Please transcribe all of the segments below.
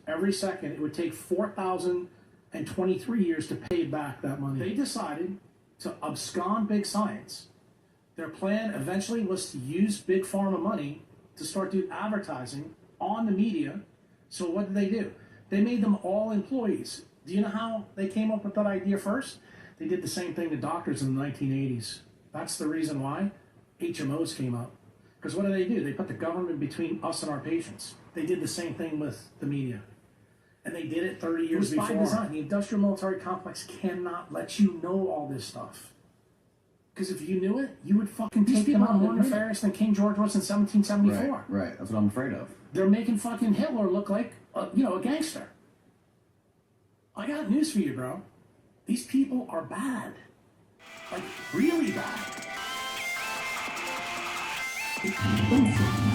every second, it would take 4,023 years to pay back that money. They decided to abscond big science. Their plan eventually was to use big pharma money to start doing advertising on the media. So what did they do? They made them all employees. Do you know how they came up with that idea first? They did the same thing to doctors in the 1980s. That's the reason why HMOs came up. Because what do? They put the government between us and our patients. They did the same thing with the media. And they did it 30 years before. By design. The industrial military complex cannot let you know all this stuff. Because if you knew it, you would fucking take them out more nefarious than King George was in 1774. Right. That's what I'm afraid of. They're making fucking Hitler look like, a gangster. I got news for you, bro. These people are bad. Like, really bad.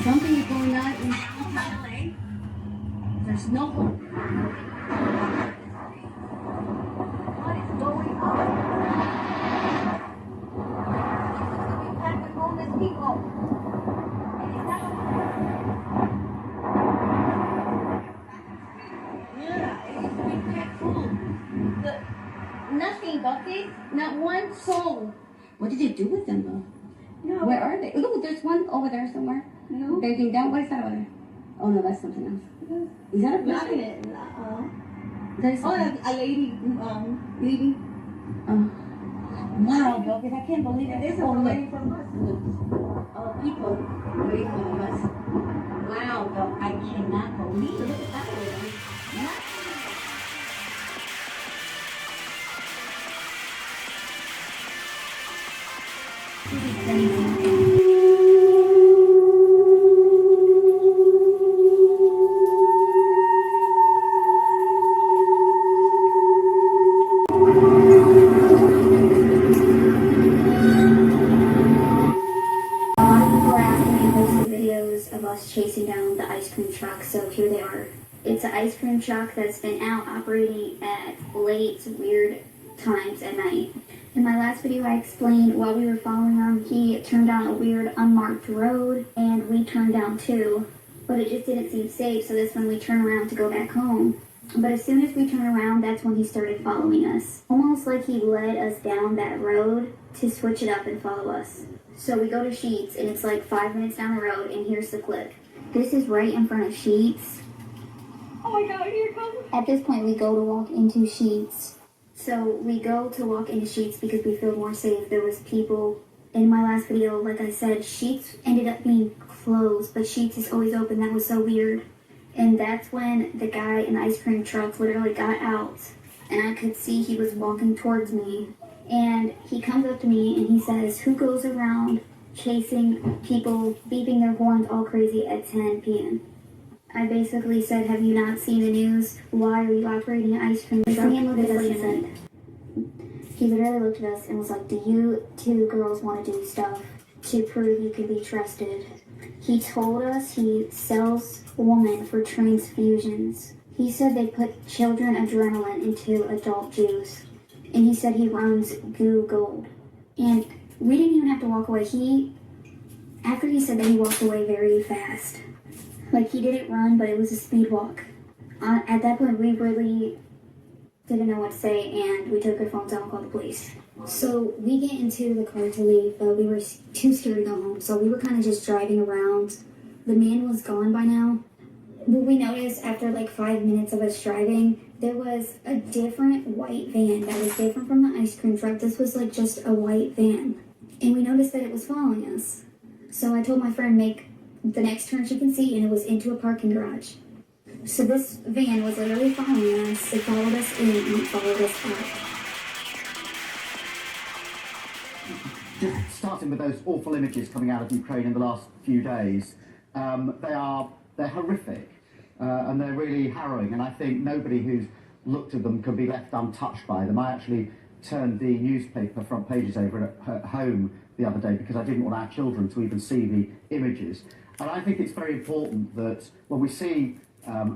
Something is going on in LA. There's no hope. What is going on? We packed with homeless people. Yeah, it's been packed full. Nothing, buckets, not one soul. What did you do with them, though? No. Where are they? Look, there's one over there somewhere. No. Begging down. What is that over there? Oh no, that's something else. Is that a person? There's a lady leaving. Wow, Bucket, I can't believe it. There's a lady from us. People waiting from us. Wow, Buck, I cannot believe it. Look at that lady. Chasing down the ice cream truck, so here they are. It's an ice cream truck that's been out operating at late, weird times at night. In my last video, I explained while we were following him, he turned down a weird unmarked road, and we turned down too, but it just didn't seem safe, so that's when we turned around to go back home. But as soon as we turned around, that's when he started following us. Almost like he led us down that road to switch it up and follow us. So we go to Sheets, and it's like 5 minutes down the road, and here's the clip. This is right in front of Sheets. Oh my god, here it comes. At this point, we go to walk into Sheets. So we go to walk into Sheets because we feel more safe. There was people. In my last video, like I said, Sheets ended up being closed, but Sheets is always open. That was so weird. And that's when the guy in the ice cream truck literally got out. And I could see he was walking towards me. And he comes up to me and he says, "Who goes around chasing people, beeping their horns all crazy at 10 p.m. I basically said, "Have you not seen the news? Why are you operating an ice cream truck?" He literally looked at us and was like, "Do you two girls want to do stuff to prove you can be trusted?" He told us he sells women for transfusions. He said they put children adrenaline into adult juice. And he said he runs Goo Gold. And we didn't even have to walk away. After he said that, he walked away very fast. Like, he didn't run, but it was a speed walk. At that point, we really didn't know what to say, and we took our phones out and called the police. So we get into the car to leave, but we were too scared to go home, so we were kind of just driving around. The man was gone by now. But we noticed after like 5 minutes of us driving, there was a different white van that was different from the ice cream truck. This was like just a white van. And we noticed that it was following us. So I told my friend, make the next turn she can see, and it was into a parking garage. So this van was literally following us. It followed us in and it followed us out. Just starting with those awful images coming out of Ukraine in the last few days, they're horrific. And they're really harrowing, and I think nobody who's looked at them can be left untouched by them. I actually turned the newspaper front pages over at home the other day because I didn't want our children to even see the images. And I think it's very important that when we see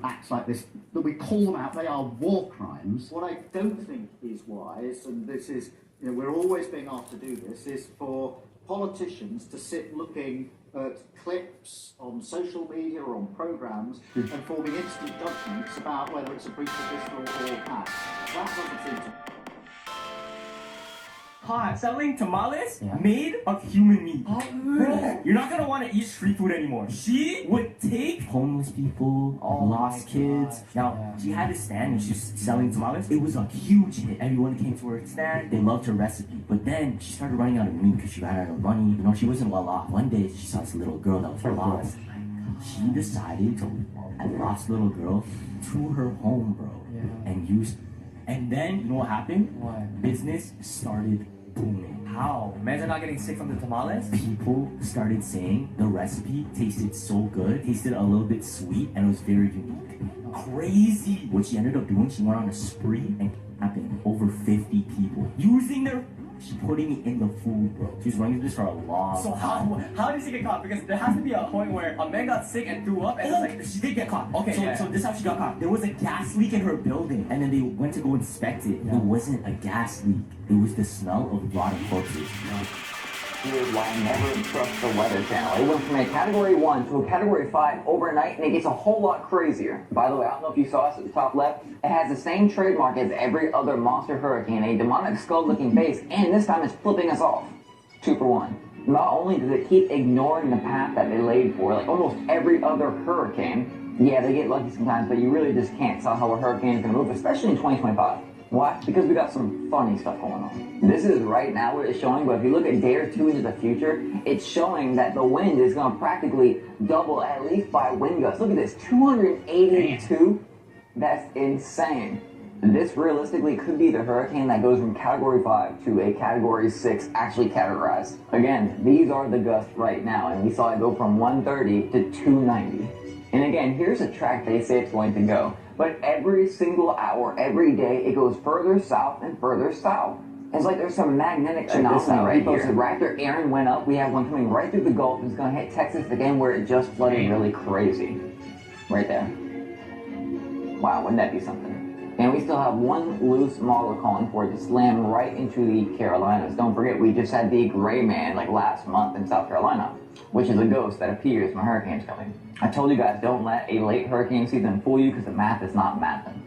acts like this, that we call them out. They are war crimes. What I don't think is wise, and this is you know, we're always being asked to do this, is for politicians to sit looking at clips on social media or on programs and forming instant judgments about whether it's a breach of this law or that. That doesn't seem to... Hot selling tamales made of human meat. Bro, you're not gonna want to eat street food anymore. She would take homeless people, lost kids. Now, she had a stand and she was selling tamales. It was a huge hit. Everyone came to her stand. They loved her recipe. But then she started running out of meat because she ran out of money. You know, she wasn't well off. One day, she saw this little girl that was lost. She decided to add a lost little girl to her home, bro. And used... And then, you know what happened? What? Business started booming. How? Imagine not getting sick from the tamales? People started saying the recipe tasted so good, tasted a little bit sweet, and it was very unique. Crazy! What she ended up doing, she went on a spree and kidnapping over 50 people. Using their... She's putting it in the food, bro. She's running this for a long time. How did she get caught? Because there has to be a point where a man got sick and threw up, and like she did get caught. Okay, so this is how she got caught. There was a gas leak in her building, and then they went to go inspect it. It wasn't a gas leak. It was the smell of rotten corpses. Here's why I never trust the Weather Channel. It went from a Category 1 to a Category 5 overnight, and it gets a whole lot crazier. By the way, I don't know if you saw this at the top left. It has the same trademark as every other monster hurricane, a demonic skull-looking base, and this time it's flipping us off. 2 for 1. Not only does it keep ignoring the path that they laid for, like almost every other hurricane. Yeah, they get lucky sometimes, but you really just can't tell how a hurricane is going to move, especially in 2025. Why? Because we got some funny stuff going on. This is right now what it's showing, but if you look a day or two into the future, it's showing that the wind is going to practically double, at least by wind gusts. Look at this, 282? That's insane. This realistically could be the hurricane that goes from Category 5 to a Category 6 actually categorized. Again, these are the gusts right now, and we saw it go from 130 to 290. And again, here's a track they say it's going to go. But every single hour, every day, it goes further south and further south. It's like there's some magnetic phenomena right here. Right after Aaron went up, we have one coming right through the Gulf. It's going to hit Texas again, where it just flooded really crazy. Right there. Wow, wouldn't that be something? And we still have one loose model calling for it to slam right into the Carolinas. Don't forget, we just had the Gray Man like last month in South Carolina, which is a ghost that appears when a hurricane's coming. I told you guys, don't let a late hurricane season fool you because the math is not mathing.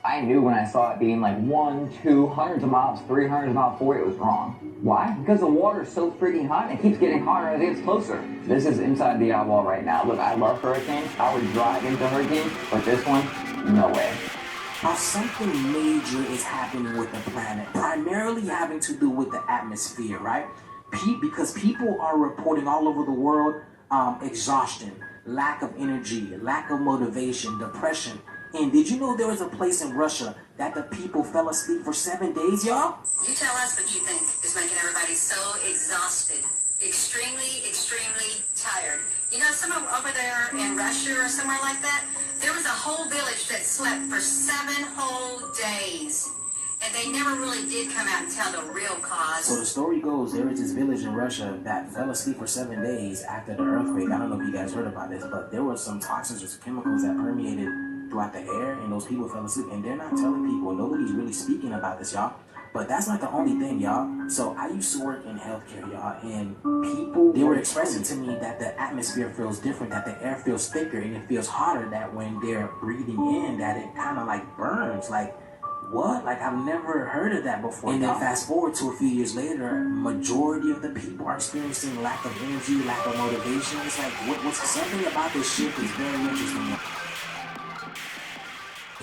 I knew when I saw it being like 1, 2, hundreds of miles, 300 miles forward, it was wrong. Why? Because the water is so freaking hot and it keeps getting hotter as it gets closer. This is inside the eyeball right now. Look, I love hurricanes. I would drive into hurricanes, but this one, no way. Now, something major is happening with the planet, primarily having to do with the atmosphere, right? Because people are reporting all over the world exhaustion, lack of energy, lack of motivation, depression. And did you know there was a place in Russia that the people fell asleep for 7 days, y'all? You tell us what you think is making everybody so exhausted, extremely, extremely tired. You know, somewhere over there in Russia or somewhere like that, there was a whole village that slept for 7 whole days. And they never really did come out and tell the real cause. So the story goes, there was this village in Russia that fell asleep for 7 days after the earthquake. I don't know if you guys heard about this, but there were some toxins or chemicals that permeated throughout the air, and those people fell asleep. And they're not telling people. Nobody's really speaking about this, y'all. But that's not the only thing, y'all. So I used to work in healthcare, y'all, and people, they were expressing to me that the atmosphere feels different, that the air feels thicker, and it feels hotter, that when they're breathing in, that it kind of like burns, like, what? Like, I've never heard of that before. And then fast forward to a few years later, majority of the people are experiencing lack of energy, lack of motivation. It's like, what's something about this shift is very interesting.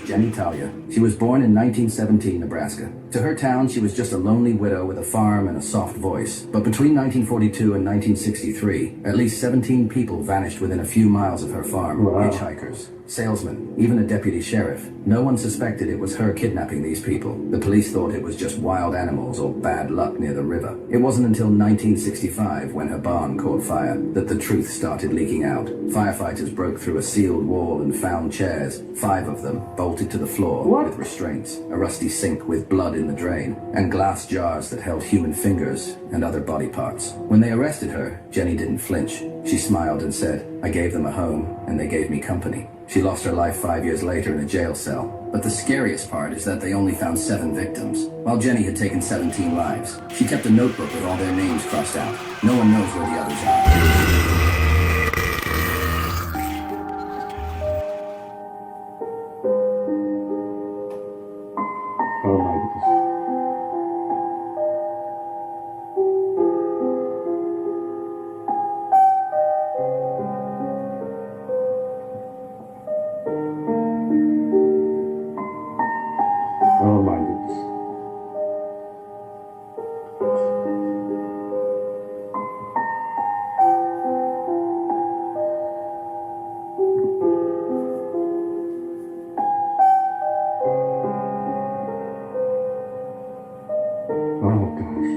Jenny Talia. She was born in 1917, Nebraska. To her town, she was just a lonely widow with a farm and a soft voice. But between 1942 and 1963, at least 17 people vanished within a few miles of her farm. Wow. Hitchhikers, salesmen, even a deputy sheriff. No one suspected it was her kidnapping these people. The police thought it was just wild animals or bad luck near the river. It wasn't until 1965, when her barn caught fire, that the truth started leaking out. Firefighters broke through a sealed wall and found chairs, 5 of them bolted to the floor with restraints, a rusty sink with blood in the drain, and glass jars that held human fingers and other body parts. When they arrested her, Jenny didn't flinch. She smiled and said, "I gave them a home, and they gave me company." She lost her life 5 years later in a jail cell, But the scariest part is that they only found 7 victims, while Jenny had taken 17 lives. She kept a notebook with all their names crossed out. No one knows where the others are. Oh my goodness. Oh my goodness. Oh gosh.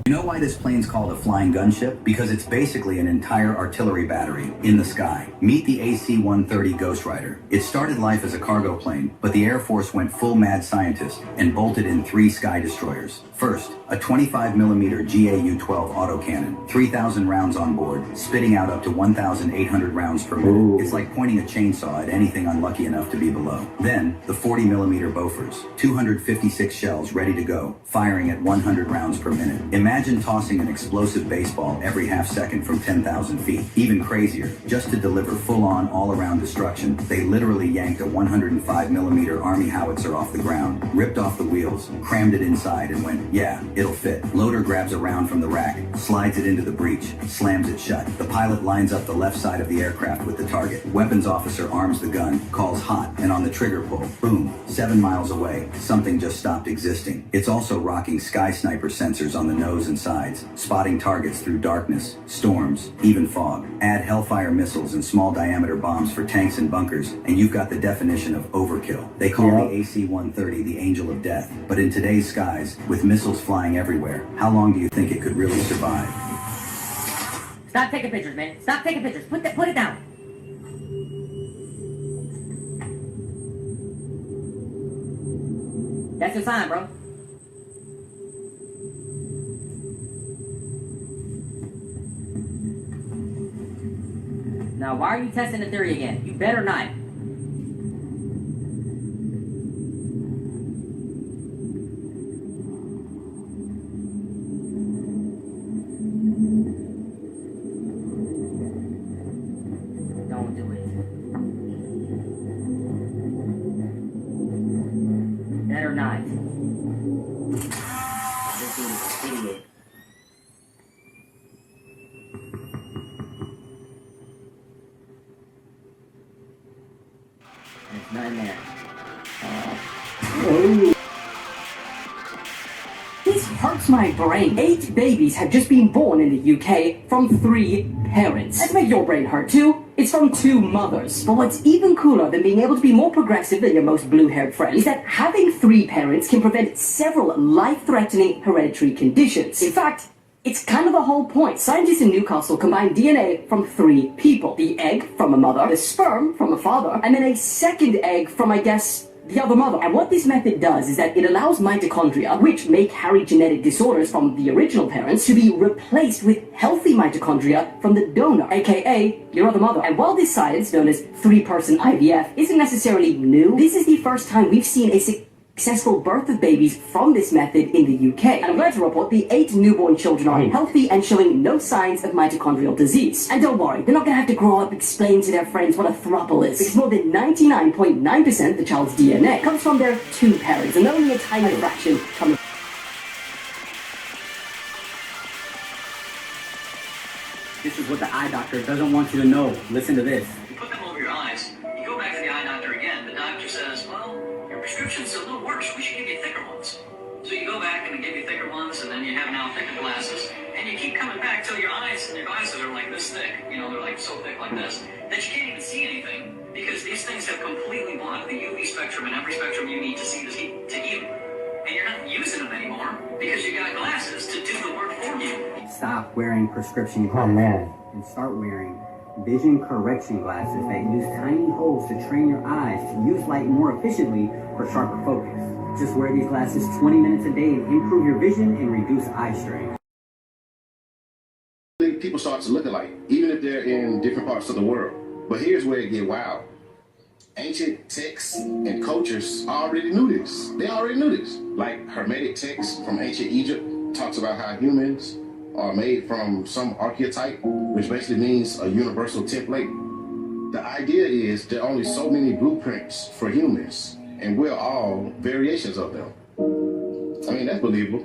You know why this plane's called a flying gunship? Because it's basically an entire artillery battery in the sky. Meet the AC-130 Ghost Rider. It started life as a cargo plane, but the Air Force went full mad scientist and bolted in 3 sky destroyers. First, a 25mm GAU-12 autocannon, 3,000 rounds on board, spitting out up to 1,800 rounds per minute. Ooh. It's like pointing a chainsaw at anything unlucky enough to be below. Then, the 40mm Bofors, 256 shells ready to go, firing at 100 rounds per minute. Imagine tossing an explosive baseball every half second from 10,000 feet. Even crazier, just to deliver full-on, all-around destruction, they literally yanked a 105mm Army howitzer off the ground, ripped off the wheels, crammed it inside, and went, yeah, it'll fit. Loader grabs a round from the rack, slides it into the breech, slams it shut. The pilot lines up the left side of the aircraft with the target. Weapons officer arms the gun, calls hot, and on the trigger pull, boom, 7 miles away, something just stopped existing. It's also rocking sky sniper sensors on the nose and sides, spotting targets through darkness, storms, even fog. Add Hellfire missiles and small diameter bombs for tanks and bunkers, and you've got the definition of overkill. They call the AC-130 the Angel of Death, but in today's skies, with missiles flying everywhere, how long do you think it could really survive? Stop taking pictures, man. Stop taking pictures. Put it down. That's your sign, bro. Now, why are you testing the theory again? You better not. Don't do it. Better not. This dude is an idiot. There's nothing there. This hurts my brain. 8 babies have just been born in the UK from 3 parents. Let's make your brain hurt too. It's from 2 mothers. But what's even cooler than being able to be more progressive than your most blue-haired friend is that having 3 parents can prevent several life-threatening hereditary conditions. In fact, it's kind of the whole point. Scientists in Newcastle combined DNA from 3 people. The egg from a mother, the sperm from a father, and then a second egg from, I guess, the other mother. And what this method does is that it allows mitochondria, which make carry genetic disorders from the original parents, to be replaced with healthy mitochondria from the donor, aka your other mother. And while this science, known as 3-person IVF, isn't necessarily new, this is the first time we've seen a successful birth of babies from this method in the UK. And I'm glad to report the 8 newborn children are healthy and showing no signs of mitochondrial disease. And don't worry, they're not going to have to grow up explaining to their friends what a throuple is, because more than 99.9% of the child's DNA comes from their 2 parents, and only a tiny fraction come. This is what the eye doctor doesn't want you to know. Listen to this. You put them over your eyes, you go back to the eye doctor again, the doctor says, prescription's a little worse. We should give you thicker ones. So you go back and they give you thicker ones, and then you have now thicker glasses, and you keep coming back till your eyes and your glasses are like this thick. You know, they're like so thick like this that you can't even see anything because these things have completely blocked the UV spectrum and every spectrum you need to see to heal. And you're not using them anymore because you got glasses to do the work for you. Stop wearing prescription glasses and start wearing vision correction glasses that use tiny holes to train your eyes to use light more efficiently for sharper focus. Just wear these glasses 20 minutes a day and improve your vision and reduce eye strain. People start to look alike, even if they're in different parts of the world. But here's where it get wild. Ancient texts and cultures already knew this. They already knew this. Like Hermetic texts from ancient Egypt talks about how humans are made from some archetype, which basically means a universal template. The idea is there are only so many blueprints for humans, and we're all variations of them. I mean, that's believable.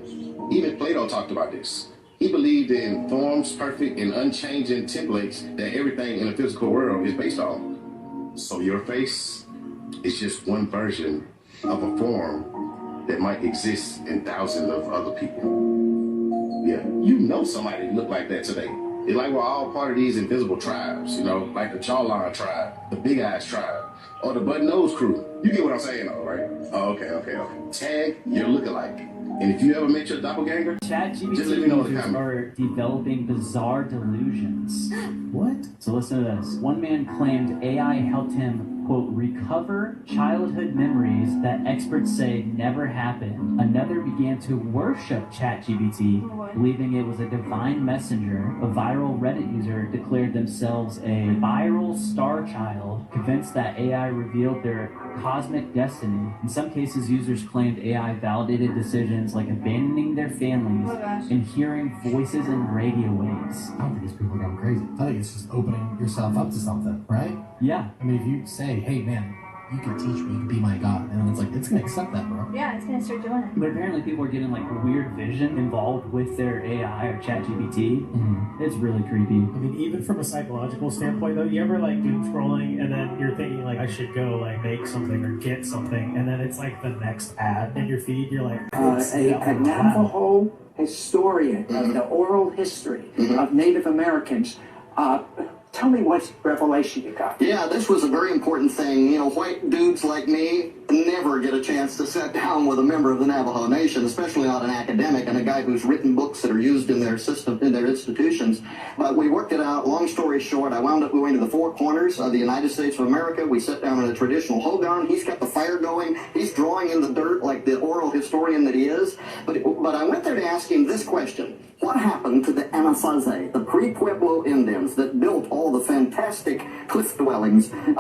Even Plato talked about this. He believed in forms, perfect and unchanging templates that everything in the physical world is based on. So your face is just one version of a form that might exist in thousands of other people. Yeah, you know somebody look like that today. It's like we're all part of these invisible tribes, you know, like the Jawline tribe, the Big Eyes tribe, or the Button Nose crew. You get what I'm saying though, right? Oh, okay. Tag your lookalike. And if you ever met your doppelganger, just let me know in the comments. Are developing bizarre delusions. What? So listen to this. One man claimed AI helped him, quote, recover childhood memories that experts say never happened. Another began to worship ChatGPT, believing it was a divine messenger. A viral Reddit user declared themselves a viral star child, convinced that AI revealed their cosmic destiny. In some cases, users claimed AI validated decisions like abandoning their families and hearing voices in radio waves. I don't think these people are going crazy. I think it's just opening yourself up to something, right? Yeah. I mean, if you say, hey man, you can teach me, you can be my God, and it's like, it's going to accept that, bro. Yeah, it's going to start doing it. But apparently people are getting like weird vision involved with their AI or ChatGPT. It's really creepy. I mean, even from a psychological standpoint though, you ever like doom scrolling and then you're thinking like I should go like make something or get something, and then it's like the next ad in your feed, you're like, a Navajo historian of the oral history of Native Americans. Tell me what revelation you got. Yeah, this was a very important thing. You know, white dudes like me never get a chance to sit down with a member of the Navajo Nation, especially not an academic and a guy who's written books that are used in their system, in their institutions. But we worked it out. Long story short, I wound up going to the four corners of the United States of America. We sat down in a traditional hogan. He's got the fire going. He's drawing in the dirt like the oral historian that he is. But I went there to ask him this question. What happened to the Anasazi, the pre-Pueblo Indians that built all the fantastic cliff dwellings in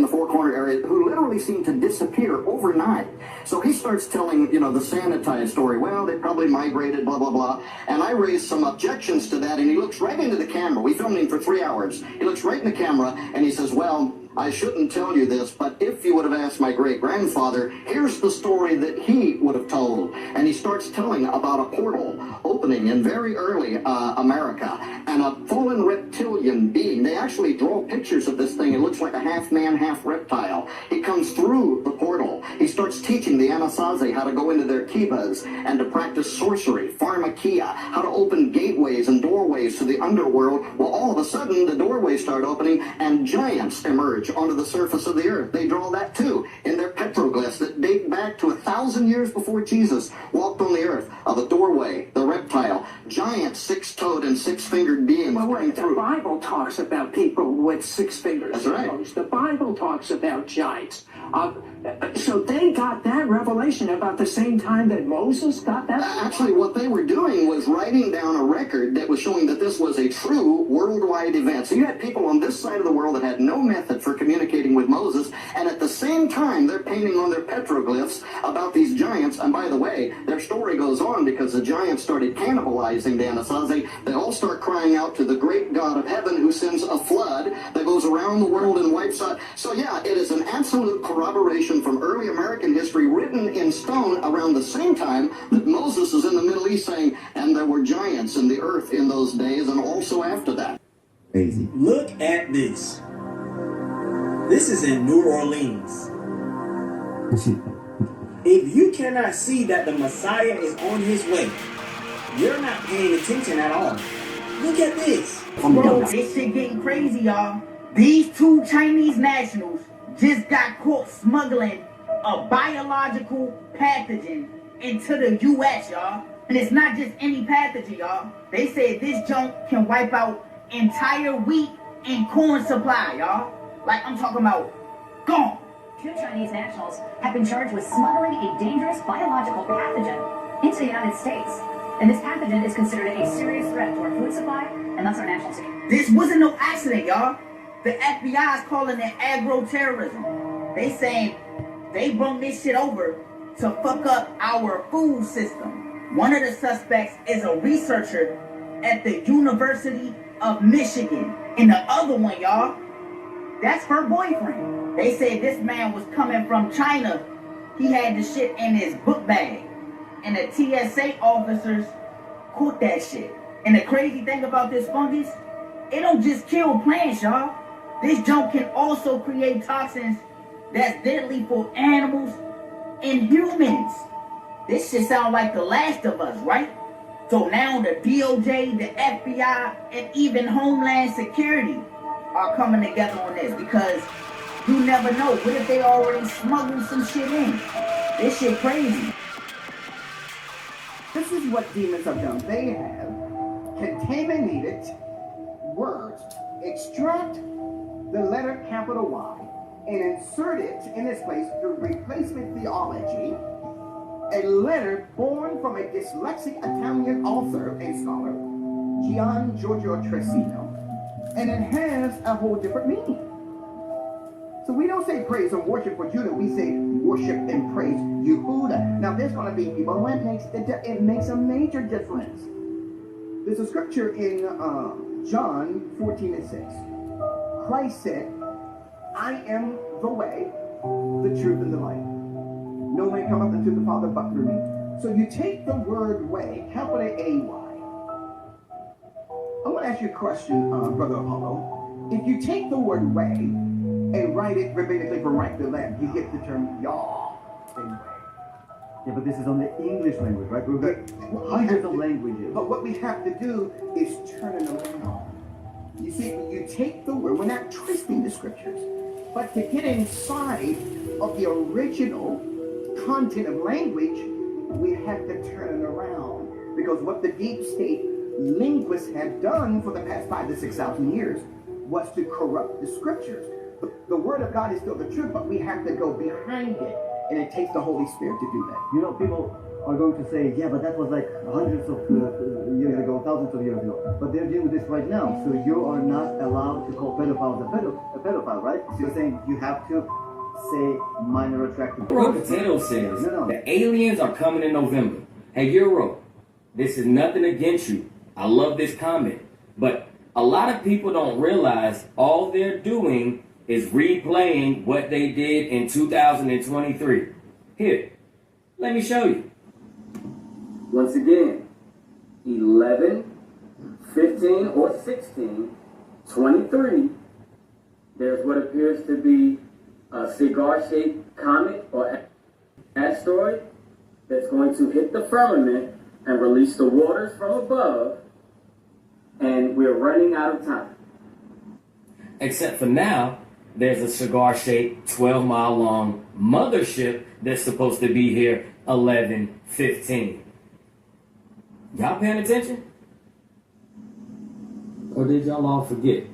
the Four Corner area, who literally seemed to disappear overnight? So he starts telling, you know, the sanitized story. Well, they probably migrated, blah, blah, blah. And I raised some objections to that, and he looks right into the camera. We filmed him for 3 hours. He looks right in the camera, and he says, well, I shouldn't tell you this, but if you would have asked my great-grandfather, here's the story that he would have told. And he starts telling about a portal opening in very early America, and a fallen reptilian being. They actually draw pictures of this thing. It looks like a half-man, half-reptile. He comes through the portal. He starts teaching the Anasazi how to go into their kivas and to practice sorcery, pharmakia, how to open gateways and doorways to the underworld. Well, all of a sudden, the doorways start opening, and giants emerge onto the surface of the earth. They draw that too in their petroglyphs that date back to 1,000 years before Jesus walked on the earth. The doorway, the reptile, giant six-toed and six-fingered beings coming through. The Bible talks about people with 6 fingers. That's right. The Bible talks about giants. So they got that revelation about the same time that Moses got that? Actually, what they were doing was writing down a record that was showing that this was a true worldwide event. So you had people on this side of the world that had no method for communicating with Moses, and at the same time, they're painting on their petroglyphs about these giants. And by the way, their story goes on because the giants started cannibalizing the Anasazi. They all start crying out to the great God of heaven who sends a flood that goes around the world and wipes out. So yeah, it is an absolute corroboration from early American history written in stone around the same time that Moses is in the Middle East saying, and there were giants in the earth in those days and also after that. Crazy. Look at this. This is in New Orleans. If you cannot see that the Messiah is on his way, you're not paying attention at all. Look at this. Bro, this shit getting crazy, y'all. These two Chinese nationals just got caught smuggling a biological pathogen into the U.S., y'all. And it's not just any pathogen, y'all. They said this junk can wipe out entire wheat and corn supply, y'all. Like, I'm talking about gone. Two Chinese nationals have been charged with smuggling a dangerous biological pathogen into the United States. And this pathogen is considered a serious threat to our food supply and thus our national security. This wasn't no accident, y'all. The FBI is calling it agro-terrorism. They saying they brought this shit over to fuck up our food system. One of the suspects is a researcher at the University of Michigan. And the other one, y'all, that's her boyfriend. They said this man was coming from China. He had the shit in his book bag. And the TSA officers caught that shit. And the crazy thing about this fungus, it don't just kill plants, y'all. This junk can also create toxins that's deadly for animals and humans. This shit sound like The Last of Us, right? So now the DOJ, the FBI, and even Homeland Security are coming together on this because you never know. What if they already smuggled some shit in? This shit crazy. This is what demons have done. They have contaminated words, extract the letter capital Y, and insert it in its place through replacement theology, a letter born from a dyslexic Italian author and scholar, Gian Giorgio Tresino, and it has a whole different meaning. So we don't say praise and worship for Judah, we say worship and praise Yehuda. Now there's going to be people when it makes a major difference. There's a scripture in John 14:6. Christ said, I am the way, the truth, and the life. No man cometh unto the Father but through me. So you take the word way, capital A-Y. I want to ask you a question, Brother Apollo. If you take the word way and write it rabbinically from right to left, you get the term Yah. Yeah, but this is on the English language, right? We've got hundreds of languages. But what we have to do is turn it around. You see, you take the word, we're not twisting the scriptures, but to get inside of the original content of language, we have to turn it around. Because what the deep state linguists have done for the past 5,000 to 6,000 years was to corrupt the scriptures. The word of God is still the truth, but we have to go behind it. And it takes the Holy Spirit to do that. You know, people are going to say, yeah, but that was like hundreds of years ago, thousands of years ago. But they're doing this right now. So you are not allowed to call pedophiles a pedophile, right? So you're saying you have to say minor attractive. Bro, Potato says the aliens are coming in November. Hey, Euro, this is nothing against you. I love this comment. But a lot of people don't realize all they're doing is replaying what they did in 2023. Here, let me show you. Once again, 11, 15, or 16, 23, there's what appears to be a cigar-shaped comet or asteroid that's going to hit the firmament and release the waters from above, and we're running out of time. Except for now, there's a cigar-shaped, 12-mile-long mothership that's supposed to be here 11/15. Y'all paying attention? Or did y'all all forget?